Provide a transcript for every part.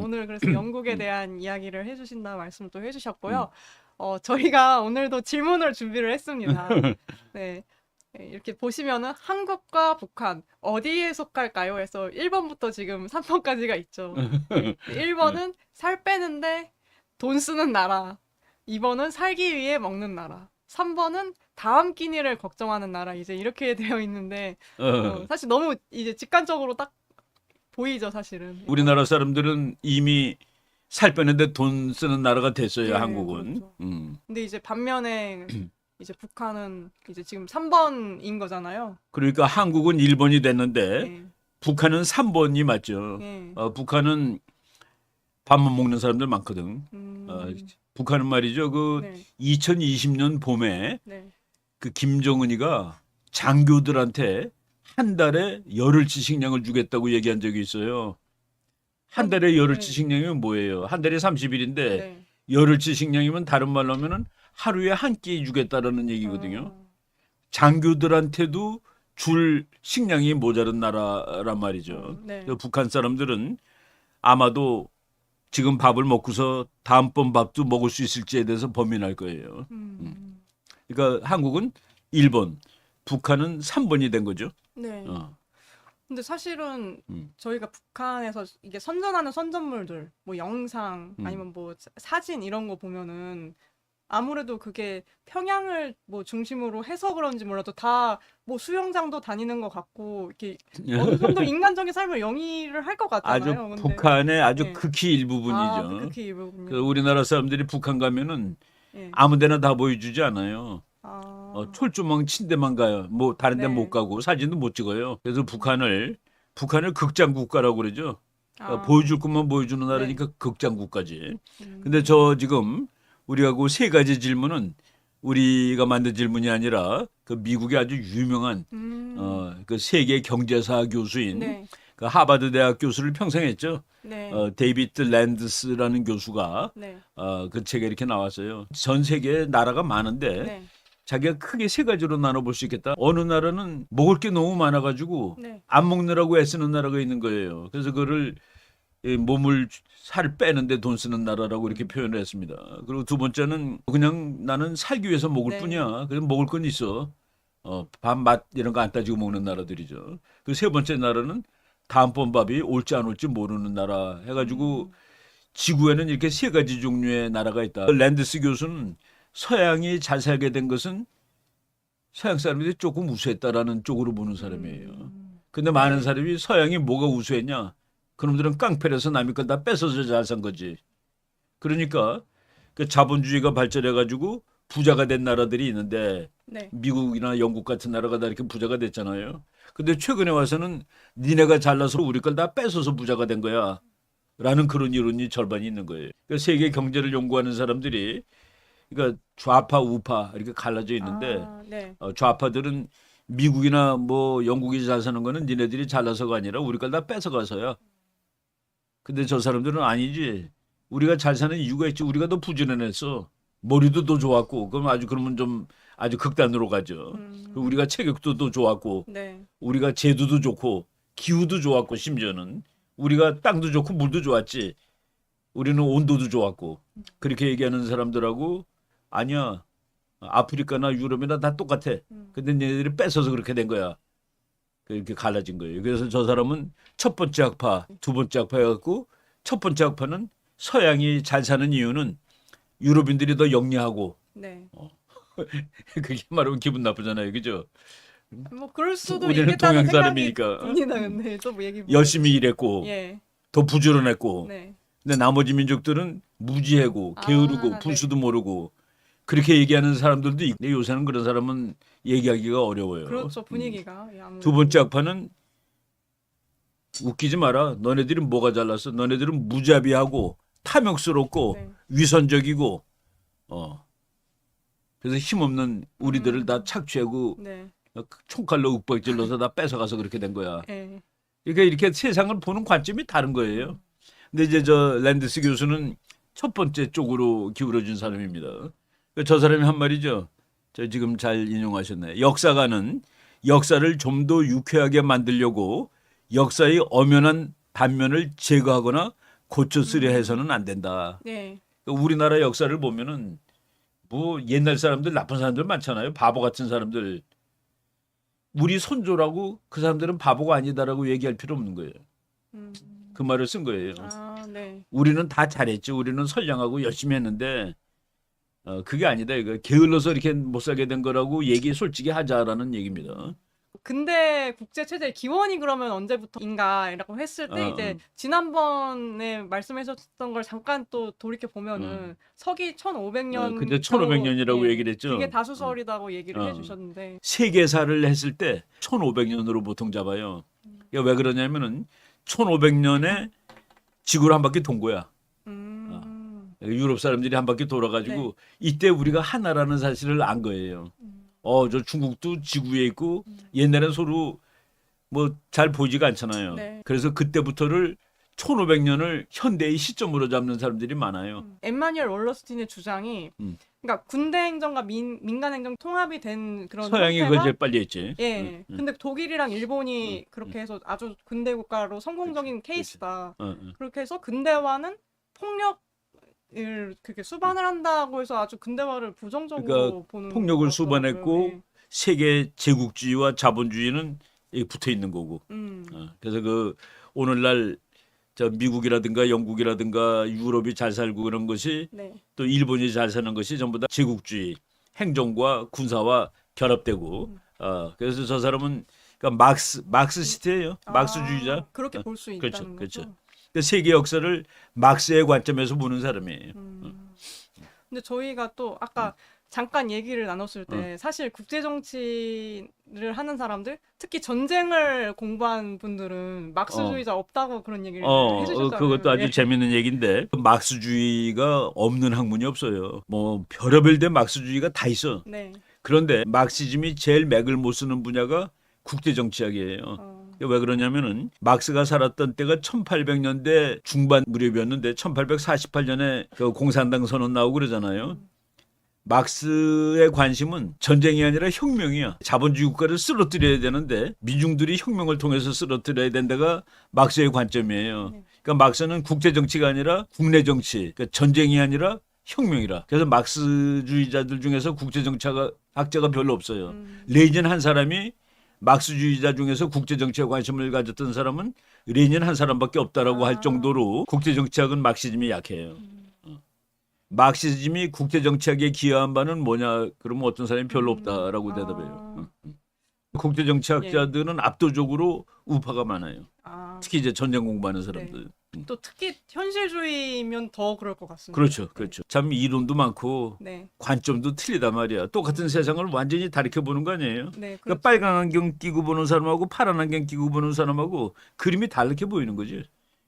오늘 그래서 영국에 대한 이야기를 해주신다 말씀 또 해주셨고요. 저희가 오늘도 질문을 준비를 했습니다. 네. 네, 이렇게 보시면은 한국과 북한 어디에 속할까요? 해서 1번부터 지금 3번까지가 있죠. 1번은 살 빼는데 돈 쓰는 나라. 2번은 살기 위해 먹는 나라. 3번은 다음 끼니를 걱정하는 나라. 이제 이렇게 되어 있는데 사실 너무 이제 직관적으로 딱 보이죠, 사실은. 우리나라 사람들은 이미 살 빼는데 돈 쓰는 나라가 됐어요, 네, 한국은. 그렇죠. 근데 이제 반면에 이제 북한은 이제 지금 3번인 거잖아요. 그러니까 한국은 1번이 됐는데 네. 북한은 3번이 맞죠. 네. 북한은 밥만 먹는 사람들 많거든. 음, 북한은 말이죠. 그 네. 2020년 봄에 네. 그 김정은이가 장교들한테 한 달에 열흘치 식량을 주겠다고 얘기한 적이 있어요. 한 달에 열흘치 네. 식량이면 뭐예요? 한 달에 30일인데 네. 열흘치 식량이면 다른 말로 하면은 하루에 한 끼 주겠다라는 얘기거든요. 어, 장교들한테도 줄 식량이 모자른 나라란 말이죠. 네. 그래서 북한 사람들은 아마도 지금 밥을 먹고서 다음번 밥도 먹을 수 있을지에 대해서 범인할 거예요. 그러니까 한국은 1번, 북한은 3번이 된 거죠. 네. 어. 근데 사실은 음. 저희가 북한에서 이게 선전하는 선전물들, 뭐 영상 음. 아니면 뭐 사진 이런 거 보면은 아무래도 그게 평양을 뭐 중심으로 해서 그런지 몰라도 다 뭐 수영장도 다니는 것 같고 이렇게 어느 정도 인간적인 삶을 영위를 할 것 아주 같잖아요. 근데 북한의 아주 네. 극히 일부분이죠. 아, 그 극히 일부분요. 그 우리나라 사람들이 북한 가면은 예. 아무데나 다 보여주지 않아요. 아, 철조망 침대만 가요. 뭐 다른 데 네. 못 가고 사진도 못 찍어요. 그래서 북한을 극장 국가라고 그러죠. 아, 보여줄 것만 보여주는 나라니까 극장 국가지. 근데 저 지금 우리가 그 세 가지 질문은 우리가 만든 질문이 아니라 그 미국의 아주 유명한 그 세계 경제사 교수인 네. 그 하버드 대학 교수를 평생 했죠. 네. 데이비드 랜드스라는 교수가 네. 그 책에 이렇게 나왔어요. 전 세계에 나라가 많은데 네. 자기가 크게 세 가지로 나눠볼 수 있겠다. 어느 나라는 먹을 게 너무 많아가지고 네. 안 먹느라고 애쓰는 나라가 있는 거예요. 그래서 그거를 몸을 살 빼는데 돈 쓰는 나라라고 이렇게 표현을 했습니다. 그리고 두 번째는 그냥 나는 살기 위해서 먹을 네. 뿐이야. 그래서 먹을 건 있어. 밥 맛 이런 거 안 따지고 먹는 나라들이죠. 그리고 세 번째 나라는 다음번 밥이 올지 안 올지 모르는 나라 해가지고 지구에는 이렇게 세 가지 종류의 나라가 있다. 랜드스 교수는 서양이 잘 살게 된 것은 서양 사람들이 조금 우수했다라는 쪽으로 보는 사람이에요. 근데 많은 사람이 서양이 뭐가 우수했냐? 그놈들은 깡패라서 남의 걸 다 뺏어서 잘 산 거지. 그러니까 그 자본주의가 발전해가지고 부자가 된 나라들이 있는데 네. 미국이나 영국 같은 나라가 다 이렇게 부자가 됐잖아요. 근데 최근에 와서는 니네가 잘나서 우리 걸 다 뺏어서 부자가 된 거야. 라는 그런 이론이 절반이 있는 거예요. 그러니까 세계 경제를 연구하는 사람들이 그러니까 좌파 우파 이렇게 갈라져 있는데 아, 네. 좌파들은 미국이나 뭐 영국이 잘 사는 거는 니네들이 잘나서가 아니라 우리 걸 다 뺏어가서야. 근데 저 사람들은 아니지. 우리가 잘 사는 이유가 있지. 우리가 더 부지런했어. 머리도 더 좋았고. 그럼 그러면 좀 아주 극단으로 가죠. 우리가 체격도 더 좋았고, 네. 우리가 제도도 좋고, 기후도 좋았고, 심지어는 우리가 땅도 좋고 물도 좋았지. 우리는 온도도 좋았고. 그렇게 얘기하는 사람들하고 아니야. 아프리카나 유럽이나 다 똑같아. 근데 얘네들이 뺏어서 그렇게 된 거야. 이렇게 갈라진 거예요. 그래서 저 사람은 첫 번째 학파, 두 번째 학파여갖고 첫 번째 학파는 서양이 잘 사는 이유는 유럽인들이 더 영리하고 네. 그게 말하면 기분 나쁘잖아요. 그죠? 뭐 그럴 수도 우리는 있겠다는 동양 생각이 사람이니까 듭니다. 근데 또뭐 얘기 열심히 일했고 예. 더 부지런했고 네. 근데 나머지 민족들은 무지하고 게으르고 네. 분수도 모르고 그렇게 얘기하는 사람들도 있고 근데 요새는 그런 사람은 얘기하기가 어려워요. 그렇죠. 분위기가. 예, 아무래도. 두 번째 학파는 웃기지 마라. 너네들은 뭐가 잘났어? 너네들은 무자비하고 탐욕스럽고 네. 위선적이고 그래서 힘없는 우리들을 다 착취하고 네. 총칼로 윽박질러서 다 뺏어가서 그렇게 된 거야. 예. 그러니까 이렇게 세상을 보는 관점이 다른 거예요. 근데 이제 저 랜드스 교수는 첫 번째 쪽으로 기울어진 사람입니다. 저 사람이 한 말이죠. 저 지금 잘 인용하셨네. 역사가는 역사를 좀 더 유쾌하게 만들려고 역사의 엄연한 단면을 제거하거나 고쳐 쓰려 해서는 안 된다. 네. 그러니까 우리나라 역사를 보면은 뭐 옛날 사람들 나쁜 사람들 많잖아요. 바보 같은 사람들. 우리 선조라고 그 사람들은 바보가 아니다라고 얘기할 필요 없는 거예요. 음. 그 말을 쓴 거예요. 아, 네. 우리는 다 잘했죠. 우리는 선량하고 열심히 했는데 그게 아니다. 이거 게을러서 이렇게 못 살게 된 거라고 얘기 솔직히 하자라는 얘기입니다. 근대 국제 체제의 기원이 그러면 언제부터인가라고 했을 때 이제 지난번에 말씀하셨던 걸 잠깐 또 돌이켜 보면은 서기 1500년 근데 1500년이라고 예, 얘기를 했죠. 그게 다수설이라고 얘기를 어. 해주셨는데 세계사를 했을 때 1500년으로 보통 잡아요. 그러니까 왜 그러냐면은 1500년에 지구를 한 바퀴 돈 거야. 유럽 사람들이 한 바퀴 돌아가지고 네. 이때 우리가 하나라는 사실을 안 거예요. 저 중국도 지구에 있고 옛날엔 서로 뭐 잘 보이지가 않잖아요. 네. 그래서 그때부터를 1500년을 현대의 시점으로 잡는 사람들이 많아요. 엠마뉴엘 월러스틴의 주장이 음. 그러니까 군대 행정과 민간 행정 통합이 된 그런 서양이 형태가 그걸 제일 빨리 했지. 예. 근데 독일이랑 일본이 그렇게 해서 아주 근대 국가로 성공적인 그렇지. 케이스다. 어. 그렇게 해서 근대화는 폭력을 그렇게 수반을 한다고 해서 아주 근대화를 부정적으로 그러니까 보는 폭력을 것 수반했고 같더라고요. 네. 세계 제국주의와 자본주의는 붙어 있는 거고. 그래서 그 오늘날 저 미국이라든가 영국이라든가 유럽이 잘 살고 그런 것이 네. 또 일본이 잘 사는 것이 전부 다 제국주의 행정과 군사와 결합되고 그래서 저 사람은 그러니까 막스시트예요. 막스주의자. 그렇게 볼 수 그렇죠, 있다는 그렇죠. 거죠. 그러니까 세계 역사를 막스의 관점에서 보는 사람이에요. 근데 저희가 또 아까 잠깐 얘기를 나눴을 때 사실 국제 정치를 하는 사람들, 특히 전쟁을 공부한 분들은 막스주의자 없다고 그런 얘기를 해주셨잖아요. 그것도 아주 예. 재밌는 얘기인데 막스주의가 없는 학문이 없어요. 뭐 별의별 데 막스주의가 다 있어. 네. 그런데 막시즘이 제일 맥을 못 쓰는 분야가 국제정치학이에요. 왜 그러냐면은 막스가 살았던 때가 1800년대 중반 무렵이었는데 1848년에 그 공산당 선언 나오고 그러잖아요. 막스의 관심은 전쟁이 아니라 혁명이야. 자본주의 국가를 쓰러뜨려야 되는데 민중들이 혁명을 통해서 쓰러뜨려야 된다가 막스의 관점이에요. 그러니까 막스는 국제 정치가 아니라 국내 정치, 그러니까 전쟁이 아니라 혁명이라. 그래서 막스주의자들 중에서 국제 정치학자가 별로 없어요. 레닌 한 사람이 막스주의자 중에서 국제 정치에 관심을 가졌던 사람은 레닌 한 사람밖에 없다라고 할 정도로 국제 정치학은 막시즘이 약해요. 막시즘이 국제 정치학에 기여한 바는 뭐냐? 그러면 어떤 사람이 별로 없다라고 대답해요. 국제 정치학자들은 압도적으로 우파가 많아요. 특히 이제 전쟁 공부하는 사람들. 또 특히 현실주의면 더 그럴 것 같습니다. 그렇죠, 그렇죠. 참 이론도 많고 네. 관점도 틀리단 말이야. 똑같은 세상을 완전히 다르게 보는 거 아니에요? 네. 그러니까 빨간 안경 끼고 보는 사람하고 파란 안경 끼고 보는 사람하고 그림이 다르게 보이는 거지.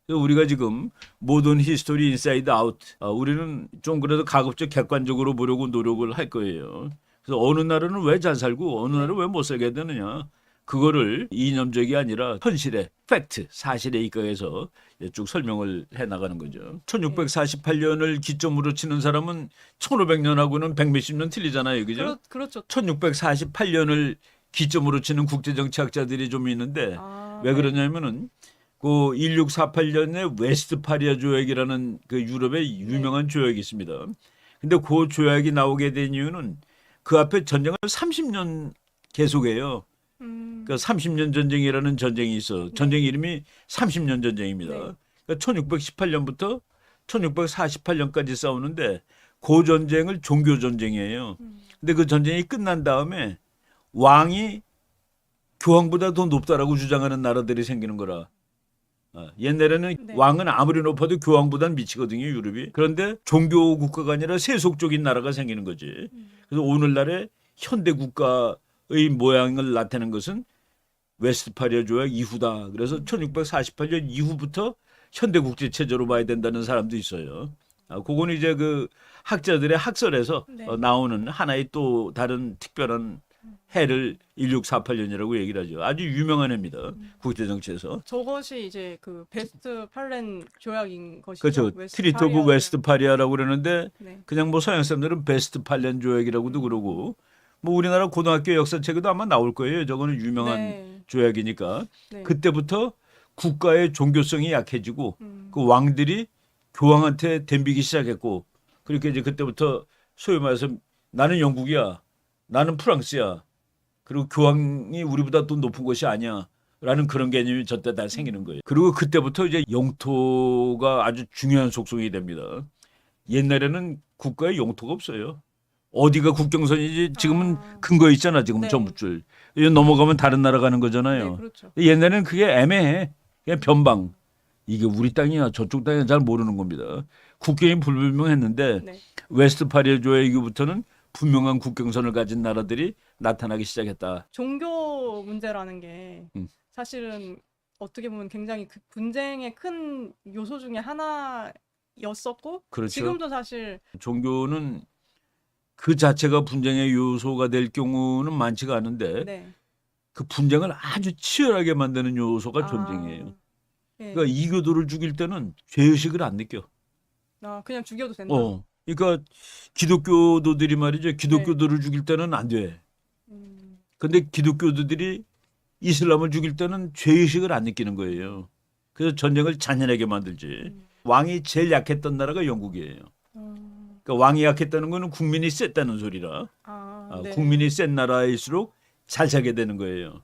그래서 우리가 지금 모던 히스토리 인사이드 아웃, 우리는 좀 그래도 가급적 객관적으로 보려고 노력을 할 거예요. 그래서 어느 나라는 왜 잘 살고 어느 나라는 왜 못 살게 되느냐. 그거를 이념적이 아니라 현실의 팩트, 사실에 입각해서 쭉 설명을 해나가는 거죠. 1648년을 기점으로 치는 사람은 1500년하고는 백몇십 년 틀리잖아요. 그죠? 그렇죠. 1648년을 기점으로 치는 국제정치학자들이 좀 있는데 왜 그러냐면은 그 1648년에 웨스트파리아 조약이라는 그 유럽의 유명한 조약이 있습니다. 근데 그 조약이 나오게 된 이유는 그 앞에 전쟁을 30년 계속해요. 그러니까 30년 전쟁이라는 전쟁이 있어. 전쟁 이름이 30년 전쟁입니다. 그러니까 1618년부터 1648년까지 싸우는데 그 전쟁을 종교 전쟁이에요. 근데 그 전쟁이 끝난 다음에 왕이 교황보다 더 높다라고 주장하는 나라들이 생기는 거라. 옛날에는 왕은 아무리 높아도 교황보다는 미치거든요, 유럽이. 그런데 종교 국가가 아니라 세속적인 나라가 생기는 거지. 그래서 오늘날의 현대 국가의 모양을 나타내는 것은 웨스트파리아 조약 이후다. 그래서 1648년 이후부터 현대 국제 체제로 봐야 된다는 사람도 있어요. 그거는 이제 그 학자들의 학설에서 나오는 하나의 또 다른 특별한 해를 1648년이라고 얘기를 하죠. 아주 유명한 해입니다. 국제 정치에서. 저것이 이제 그 베스트팔렌 조약인 것이죠. 그렇죠. 트리티 오브 웨스트파리아라고 그러는데 네. 그냥 뭐 서양 사람들은 베스트팔렌 조약이라고도 그러고 뭐 우리나라 고등학교 역사책에도 아마 나올 거예요. 저거는 유명한 조약이니까. 그때부터 국가의 종교성이 약해지고 음. 그 왕들이 교황한테 덤비기 시작했고 그렇게 이제 그때부터 소위 말해서 나는 영국이야, 나는 프랑스야, 그리고 교황이 우리보다 더 높은 것이 아니야. 라는 그런 개념이 저때 다 생기는 거예요. 그리고 그때부터 이제 영토가 아주 중요한 속성이 됩니다. 옛날에는 국가에 영토가 없어요. 어디가 국경선이지 지금은 아. 근거 있잖아. 지금 네. 전부줄. 이거 넘어가면 다른 나라 가는 네, 거잖아요. 그렇죠. 옛날에는 그게 애매해. 그냥 변방. 이게 우리 땅이야 저쪽 땅이야 잘 모르는 겁니다. 국경이 불분명했는데 네. 웨스트파리아조약 이후부터는 분명한 국경선을 가진 나라들이 나타나기 시작했다. 종교 문제라는 게 음. 사실은 어떻게 보면 굉장히 그 분쟁의 큰 요소 중에 하나였었고 그렇죠. 지금도 사실 종교는 그 자체가 분쟁의 요소가 될 경우는 많지가 않은데 네. 그 분쟁을 아주 치열하게 만드는 요소가 아, 존재해요. 예. 그러니까 이교도를 죽일 때는 죄의식을 안 느껴. 아, 그냥 죽여도 된다. 그러니까 기독교도들이 말이죠. 기독교도를 죽일 때는 안 돼. 음, 근데 기독교도들이 이슬람을 죽일 때는 죄의식을 안 느끼는 거예요. 그래서 전쟁을 잔인하게 만들지. 음. 왕이 제일 약했던 나라가 영국이에요. 그러니까 왕이 약했다는 거는 국민이 셌다는 소리라. 네. 국민이 센 나라일수록 잘 살게 되는 거예요.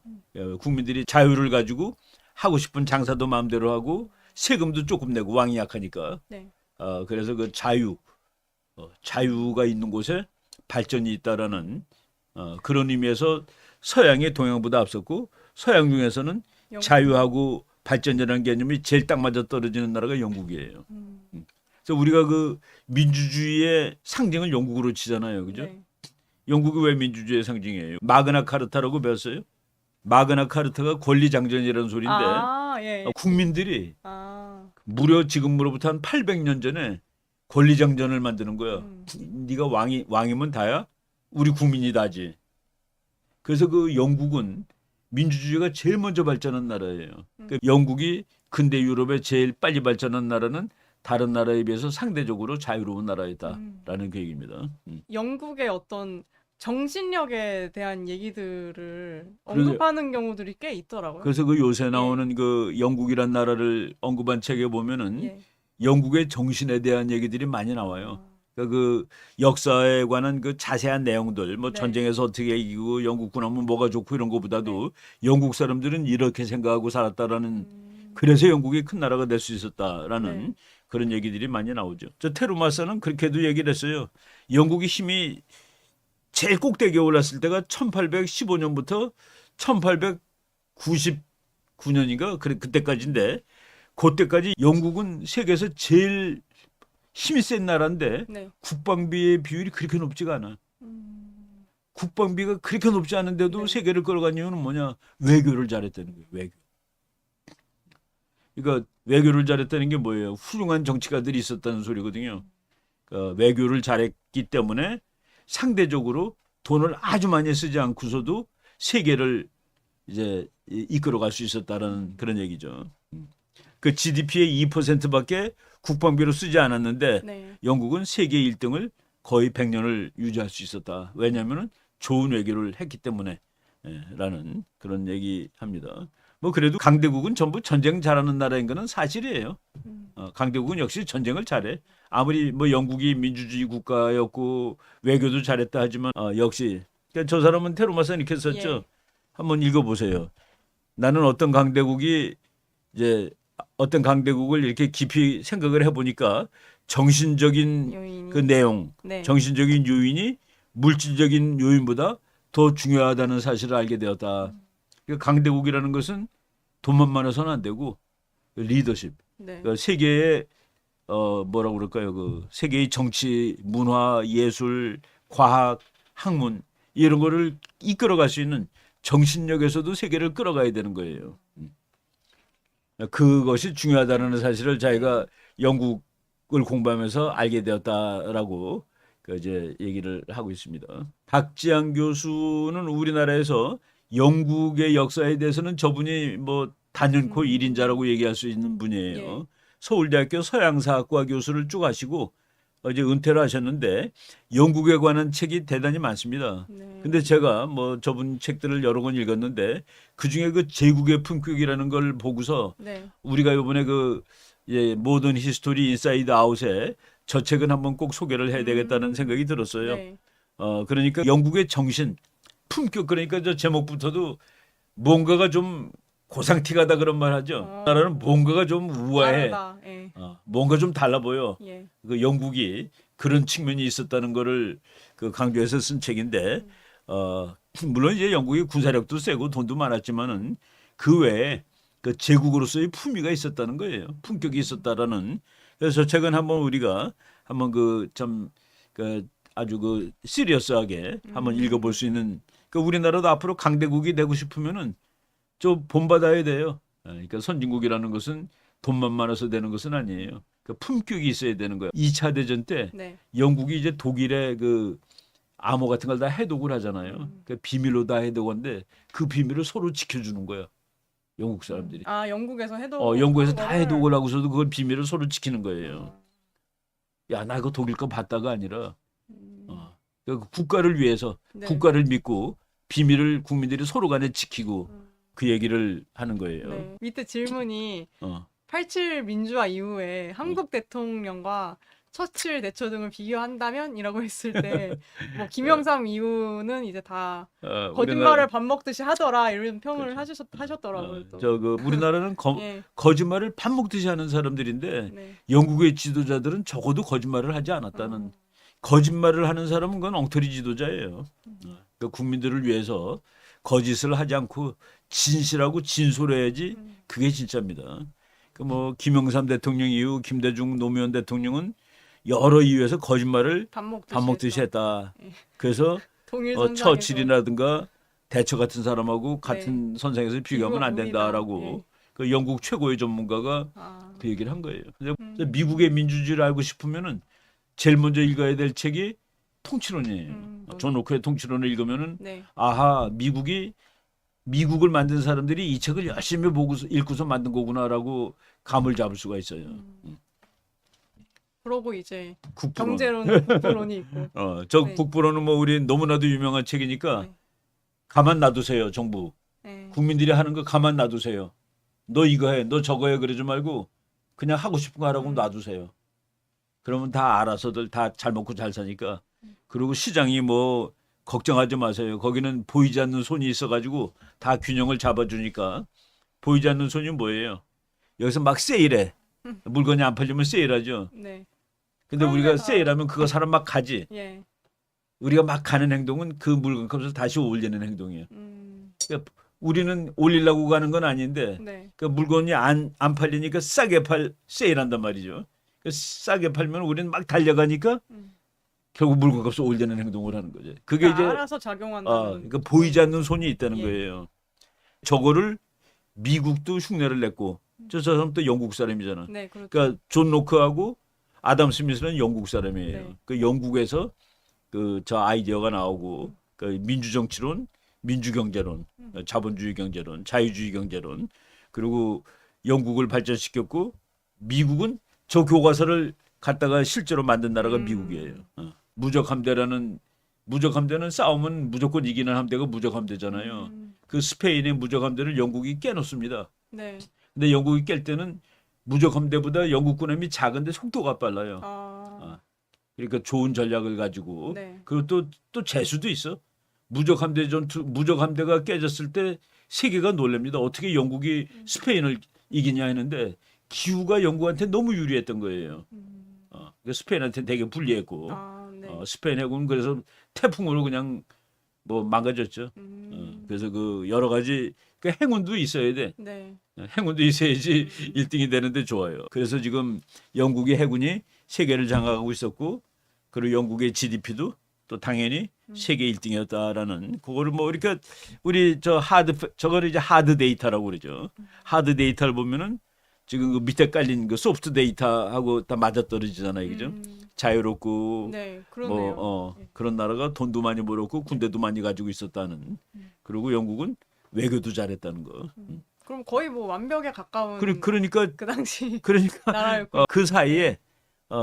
국민들이 자유를 가지고 하고 싶은 장사도 마음대로 하고 세금도 조금 내고 왕이 약하니까. 네. 그래서 그 자유가 있는 곳에 발전이 있다라는 그런 의미에서 서양이 동양보다 앞섰고 서양 중에서는 영국. 자유하고 발전이라는 개념이 제일 딱 맞아 떨어지는 나라가 영국이에요. 음, 그래서 우리가 그 민주주의의 상징을 영국으로 치잖아요. 그죠? 네. 영국이 왜 민주주의의 상징이에요? 마그나 카르타라고 배웠어요? 마그나 카르타가 권리장전이라는 소리인데 아, 예. 국민들이 아, 무려 지금으로부터 한 800년 전에 권리장전을 만드는 거야. 네가 왕이면 다야? 우리 국민이 다지. 그래서 그 영국은 민주주의가 제일 먼저 발전한 나라예요. 그 영국이 근대 유럽에 제일 빨리 발전한 나라는 다른 나라에 비해서 상대적으로 자유로운 나라이다라는 그 얘기입니다. 영국의 어떤 정신력에 대한 얘기들을 언급하는 경우들이 꽤 있더라고요. 그래서 그 요새 나오는 그 영국이란 나라를 언급한 책에 보면은 예. 영국의 정신에 대한 얘기들이 많이 나와요. 그러니까 그 역사에 관한 그 자세한 내용들, 뭐 네. 전쟁에서 어떻게 이기고 영국군 하면 뭐가 좋고 이런 것보다도 영국 사람들은 이렇게 생각하고 살았다라는 그래서 영국이 큰 나라가 될 수 있었다라는 네. 그런 얘기들이 많이 나오죠. 저 테루마스는 그렇게도 얘기를 했어요. 영국이 힘이 제일 꼭대기에 올랐을 때가 1815년부터 1899년인가 그때까지인데 그때까지 영국은 세계에서 제일 힘이 센 나라인데 네. 국방비의 비율이 그렇게 높지가 않아. 국방비가 그렇게 높지 않은데도 네. 세계를 끌어간 이유는 뭐냐? 외교를 잘했다는 거예요. 외교. 그러니까 외교를 잘했다는 게 뭐예요? 훌륭한 정치가들이 있었다는 소리거든요. 그러니까 외교를 잘했기 때문에 상대적으로 돈을 아주 많이 쓰지 않고서도 세계를 이제 이끌어갈 수 있었다라는 그런 얘기죠. 그 GDP의 2%밖에 국방비로 쓰지 않았는데 네. 영국은 세계 1등을 거의 100년을 유지할 수 있었다. 왜냐하면 좋은 외교를 했기 때문에 라는 그런 얘기합니다. 뭐 그래도 강대국은 전부 전쟁 잘하는 나라인 거는 사실이에요. 강대국은 역시 전쟁을 잘해. 아무리 뭐 영국이 민주주의 국가였고 외교도 잘했다 하지만 역시 그러니까 저 사람은 테루마스는 이렇게 썼죠. 예. 한번 읽어보세요. 나는 어떤 강대국을 이렇게 깊이 생각을 해보니까 정신적인 요인이. 그 내용, 네. 정신적인 요인이 물질적인 요인보다 더 중요하다는 사실을 알게 되었다. 그러니까 강대국이라는 것은 돈만 많아서는 안 되고 리더십, 네. 그러니까 세계의 뭐라고 그럴까요? 그 세계의 정치, 문화, 예술, 과학, 학문 이런 거를 이끌어갈 수 있는 정신력에서도 세계를 끌어가야 되는 거예요. 그것이 중요하다는 사실을 자기가 영국을 공부하면서 알게 되었다라고 이제 얘기를 하고 있습니다. 박지한 교수는 우리나라에서 영국의 역사에 대해서는 저분이 뭐 단연코 일인자라고 얘기할 수 있는 분이에요. 예. 서울대학교 서양사학과 교수를 쭉 하시고 이제 은퇴를 하셨는데 영국에 관한 책이 대단히 많습니다. 네. 근데 제가 뭐 저분 책들을 여러 권 읽었는데 그중에 그 제국의 품격이라는 걸 보고서 네. 우리가 이번에 그 모던 히스토리 인사이드 아웃에 저 책은 한번 꼭 소개를 해야 되겠다는 생각이 들었어요. 네. 그러니까 영국의 정신, 품격, 그러니까 저 제목부터도 뭔가가 좀 고상티가다 그런 말 하죠. 나라는 뭔가가 좀 우아해. 다르다. 예. 뭔가 좀 달라 보여. 예. 그 영국이 그런 측면이 있었다는 거를 그 강조해서 쓴 책인데, 물론 이제 영국이 군사력도 세고 돈도 많았지만은 그 외에 그 제국으로서의 품위가 있었다는 거예요. 품격이 있었다라는. 그래서 최근 한번 우리가 한번 그 아주 그 시리어스하게 한번 읽어볼 수 있는. 그 우리나라도 앞으로 강대국이 되고 싶으면은 좀 본받아야 돼요. 그러니까 선진국이라는 것은 돈만 많아서 되는 것은 아니에요. 그 품격이 있어야 되는 거예요. 2차 대전 때 네. 영국이 이제 독일의 그 암호 같은 걸 다 해독을 하잖아요. 그 비밀로 다 해독한데 그 비밀을 서로 지켜주는 거예요. 영국 사람들이. 영국에서 해독. 영국에서 다 해독을 하고서도 그걸 비밀을 서로 지키는 거예요. 야, 나 이거 독일 거 봤다가 아니라 그 국가를 위해서 네. 국가를 믿고 비밀을 국민들이 서로 간에 지키고 그 얘기를 하는 거예요. 네. 밑에 질문이 어. 87 민주화 이후에 한국 대통령과 처칠 대처 등을 비교한다면이라고 했을 때 뭐 김영삼 이후는 이제 다 거짓말을 밥 먹듯이 하더라 이런 평을 그렇죠. 하셨더라고요. 또. 우리나라는 예. 거짓말을 밥 먹듯이 하는 사람들인데 네. 영국의 지도자들은 적어도 거짓말을 하지 않았다는. 거짓말을 하는 사람은 그건 엉터리 지도자예요. 그러니까 국민들을 위해서 거짓을 하지 않고 진실하고 진솔해야지 그게 진짜입니다. 그 뭐 김영삼 대통령 이후 김대중 노무현 대통령은 여러 이유에서 거짓말을 밥 밥 먹듯이 했다. 예. 그래서 동일 선상에서 처칠이라든가 대처 같은 사람하고 같은 선상에서 비교하면 안 비교합니다. 된다라고 그 영국 최고의 전문가가 아. 그 얘기를 한 거예요. 근데 미국의 민주주의를 알고 싶으면은 제일 먼저 읽어야 될 책이 통치론이에요. 존 로크의 통치론을 읽으면은 네. 아하, 미국을 만든 사람들이 이 책을 열심히 보고서 읽고서 만든 거구나라고 감을 잡을 수가 있어요. 그러고 이제 국부론. 경제론, 국부론이 있고. 저 네. 국부론은 뭐 우리 너무나도 유명한 책이니까 네. 가만 놔두세요, 정부. 네. 국민들이 하는 거 가만 놔두세요. 너 이거 해, 너 저거 해 그러지 말고 그냥 하고 싶은 거 하라고 놔두세요. 그러면 다 알아서들 다 잘 먹고 잘 사니까. 그리고 시장이 뭐 걱정하지 마세요. 거기는 보이지 않는 손이 있어가지고 다 균형을 잡아주니까. 보이지 않는 손이 뭐예요? 여기서 막 세일해. 물건이 안 팔리면 세일하죠. 네. 근데 그런 우리가 게 다- 세일하면 그거 사람 막 가지. 예. 우리가 막 가는 행동은 그 물건 값을 다시 올리는 행동이에요. 그러니까 우리는 올리려고 가는 건 아닌데 네. 그 물건이 안 팔리니까 싸게 세일한단 말이죠. 싸게 팔면 우리는 막 달려가니까 결국 물건값을 올리는 행동을 하는 거죠. 그게 그러니까 이제 알아서 작용한다는. 그러니까 보이지 않는 손이 있다는 예. 거예요. 저거를 미국도 흉내를 냈고 저 사람 또 영국 사람이잖아. 네, 그렇죠. 그러니까 존 로크하고 아담 스미스는 영국 사람이에요. 네. 그 영국에서 그 저 아이디어가 나오고 그 민주정치론, 민주경제론, 자본주의 경제론, 자유주의 경제론 그리고 영국을 발전시켰고 미국은 저 교과서를 갖다가 실제로 만든 나라가 미국이에요. 무적함대는 싸우면 무조건 이기는 함대가 무적함대잖아요. 그 스페인의 무적함대를 영국이 깨놓습니다. 네. 근데 영국이 깰 때는 무적함대보다 영국군 힘이 작은데 속도가 빨라요. 그러니까 좋은 전략을 가지고 네. 그리고 또 재수도 있어. 무적함대가 깨졌을 때 세계가 놀랍니다. 어떻게 영국이 스페인을 이기냐 했는데 기후가 영국한테 너무 유리했던 거예요. 그러니까 스페인한테 되게 불리했고 네. 스페인 해군은 그래서 태풍으로 그냥 뭐 망가졌죠. 그래서 그 여러 가지 그 행운도 있어야 돼. 네. 행운도 있어야지 1등이 되는데 좋아요. 그래서 지금 영국의 해군이 세계를 장악하고 있었고 그리고 영국의 GDP도 또 당연히 세계 1등이었다라는 그거를 뭐 이렇게 우리 저거를 이제 하드 데이터라고 그러죠. 하드 데이터를 보면은 지금 그 밑에 깔린 그 소프트 데이터하고 다 맞아떨어지잖아요. 그죠? 자유롭고 네, 그러네요. 뭐 그런 나라가 돈도 많이 벌었고 군대도 많이 가지고 있었다는. 그리고 영국은 외교도 잘했다는 거. 그럼 거의 뭐 완벽에 가까운 그러니까 그 당시 그러니까 나라였고. 그 사이에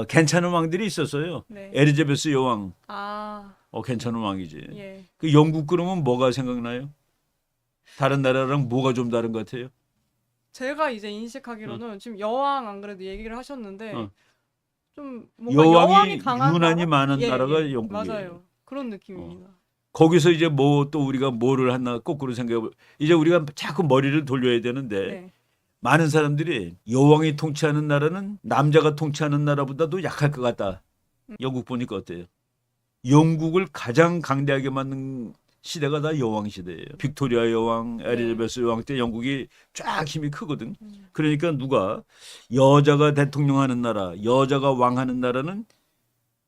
괜찮은 왕들이 있었어요. 네. 에리자베스 여왕, 아, 괜찮은 왕이지. 예. 그 영국 그러면 뭐가 생각나요? 다른 나라랑 뭐가 좀 다른 것 같아요? 제가 이제 인식하기로는 지금 여왕 안 그래도 얘기를 하셨는데 어. 좀 뭔가 여왕이 강한 유난히 나라? 많은 예, 나라가 예. 영국이에요. 맞아요. 그런 느낌입니다. 거기서 이제 뭐 또 우리가 뭐를 하나 거꾸로 생각해 이제 우리가 자꾸 머리를 돌려야 되는데 네. 많은 사람들이 여왕이 통치하는 나라는 남자가 통치하는 나라보다도 약할 것 같다. 영국 보니까 어때요? 영국을 가장 강대하게 만든 시대가 다 여왕 시대예요. 빅토리아 여왕, 에리자베스 여왕 때 영국이 쫙 힘이 크거든. 그러니까 누가 여자가 대통령하는 나라, 여자가 왕하는 나라는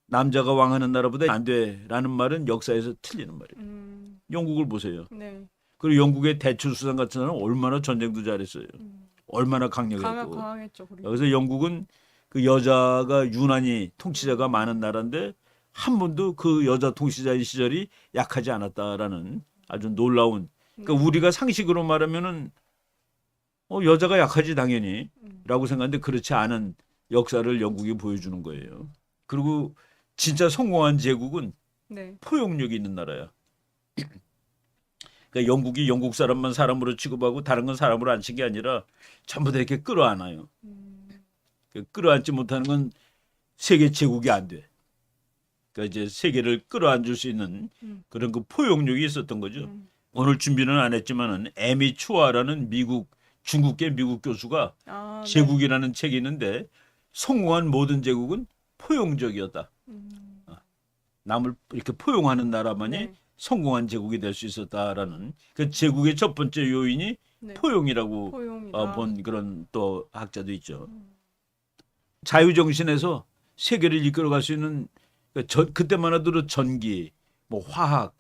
남자가 왕하는 나라보다 안 돼라는 말은 역사에서 틀리는 말이에요. 영국을 보세요. 네. 그리고 영국의 대추수상 같은 사람은 얼마나 전쟁도 잘했어요. 얼마나 강력했고. 강했죠. 그리고. 그래서 영국은 그 여자가 유난히 통치자가 많은 나라인데 한 번도 그 여자 통치자의 시절이 약하지 않았다라는 아주 놀라운. 그러니까 우리가 상식으로 말하면은 여자가 약하지 당연히라고 생각하는데 그렇지 않은 역사를 영국이 보여주는 거예요. 그리고 진짜 성공한 제국은 네. 포용력이 있는 나라야. 그러니까 영국이 영국 사람만 사람으로 취급하고 다른 건 사람으로 안 친 게 아니라 전부 다 이렇게 끌어안아요. 끌어안지 못하는 건 세계 제국이 안 돼. 그러니까 이제 세계를 끌어안줄 수 있는 그런 그 포용력이 있었던 거죠. 오늘 준비는 안 했지만은 에미 추아라는 중국계 미국 교수가 아, 제국이라는 책이 있는데 성공한 모든 제국은 포용적이었다. 남을 이렇게 포용하는 나라만이 네. 성공한 제국이 될 수 있었다라는 그 제국의 첫 번째 요인이 네. 포용이라고 포용이다. 본 그런 또 학자도 있죠. 자유정신에서 세계를 이끌어갈 수 있는 그때만 하더라도 전기, 뭐 화학,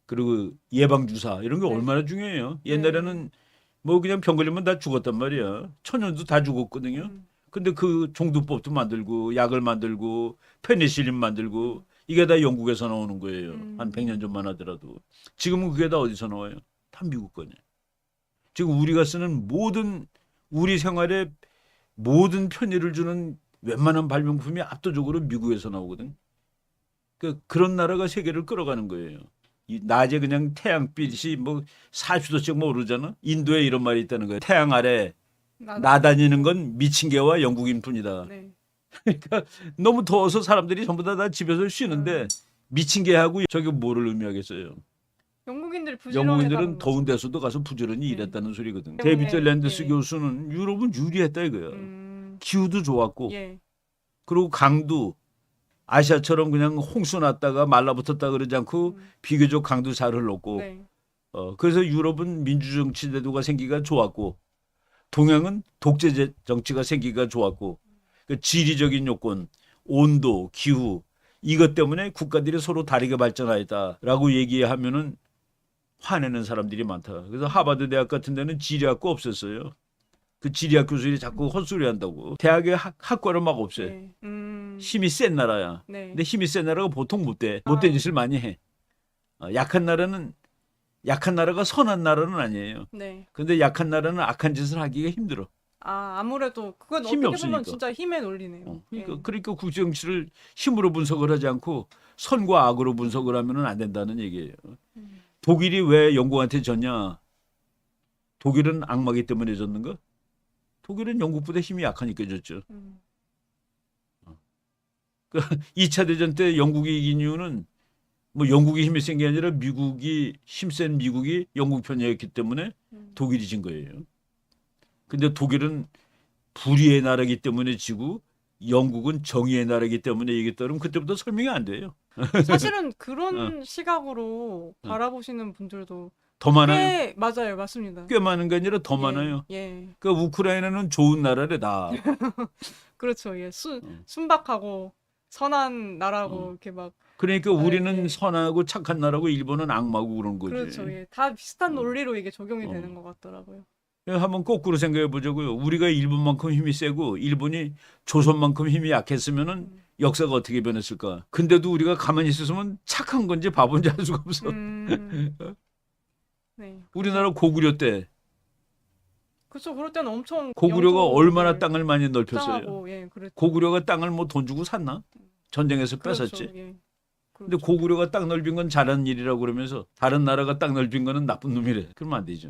그리고 예방주사 이런 게 네. 얼마나 중요해요. 옛날에는 뭐 그냥 병 걸리면 다 죽었단 말이야. 천연도 다 죽었거든요. 근데 그 종두법도 만들고 약을 만들고 페니실린 만들고 이게 다 영국에서 나오는 거예요. 한 100년 전만 하더라도. 지금은 그게 다 어디서 나와요? 다 미국 거냐. 지금 우리가 쓰는 모든 우리 생활에 모든 편의를 주는 웬만한 발명품이 압도적으로 미국에서 나오거든. 그런 나라가 세계를 끌어가는 거예요. 낮에 그냥 태양빛이 뭐 40도씩 뭐 오르잖아. 인도에 이런 말이 있다는 거예요. 태양 아래 나다니는 건 미친 개와 영국인 뿐이다. 네. 그러니까 너무 더워서 사람들이 전부 다 집에서 쉬는데 미친 개하고 저게 뭐를 의미하겠어요. 영국인들이 부지런히 영국인들은 더운 데서도 가서 부지런히 일했다는 소리거든. 데이비드 랜드스 교수는 유럽은 유리했다 이거야. 기후도 좋았고 예. 그리고 강도 아시아처럼 그냥 홍수 났다가 말라붙었다 그러지 않고 비교적 강도 잘 흘렀고 네. 그래서 유럽은 민주정치 제도가 생기기가 좋았고 동양은 독재 정치가 생기기가 좋았고 그 지리적인 요건, 온도, 기후 이것 때문에 국가들이 서로 다르게 발전하였다라고 얘기하면은 화내는 사람들이 많다. 그래서 하버드 대학 같은 데는 지리학과 없었어요. 그 지리학 교수들이 자꾸 헛소리 한다고. 대학에 학과를 막 없애. 네. 힘이 센 나라야. 네. 근데 힘이 센 나라가 보통 못된 짓을 많이 해. 약한 나라가 선한 나라는 아니에요. 네. 근데 약한 나라는 악한 짓을 하기가 힘들어. 아무래도 그건 힘이 어떻게 보면 없으니까. 진짜 힘의 논리네요. 그러니까 국정치를 힘으로 분석을 하지 않고 선과 악으로 분석을 하면은 안 된다는 얘기예요. 독일이 왜 영국한테 졌냐? 독일은 악마기 때문에 졌는가? 독일은 영국보다 힘이 약하니까 졌죠. 2차 대전 때 영국이 이긴 이유는 뭐 영국이 힘이 센 게 아니라 힘센 미국이 영국 편이었기 때문에 독일이 진 거예요. 근데 독일은 불의의 나라기 때문에 지고 영국은 정의의 나라기 때문에 이겼다 그러면 그때부터 설명이 안 돼요. 사실은 그런 시각으로 바라보시는 분들도 더 많아요. 맞아요. 맞습니다. 꽤 많은 게 아니라 더 예, 많아요. 예. 그러니까 우크라이나는 좋은 나라래 다. 그렇죠. 예. 순박하고 선한 나라고 이렇게 막 그러니까 우리는 예. 선하고 착한 나라고 일본은 악마고 그런 거지. 그렇죠. 예. 다 비슷한 논리로 이게 적용이 되는 것 같더라고요. 한번 거꾸로 생각해 보자고요. 우리가 일본만큼 힘이 세고 일본이 조선만큼 힘이 약했으면은 역사가 어떻게 변했을까? 근데도 우리가 가만히 있었으면 착한 건지 바본지 알 수가 없어. 네. 우리나라 고구려 때 그렇죠. 그럴 때는 엄청 고구려가 영토를 얼마나 땅을 많이 넓혔어요. 확장하고, 예, 그랬죠. 고구려가 땅을 뭐 돈 주고 샀나? 전쟁에서 그렇죠. 뺏었지. 예. 근데 그렇죠. 고구려가 땅 넓힌 건 잘한 일이라고 그러면서 다른 나라가 땅 넓힌 거는 나쁜 놈이래. 그러면 안 되죠.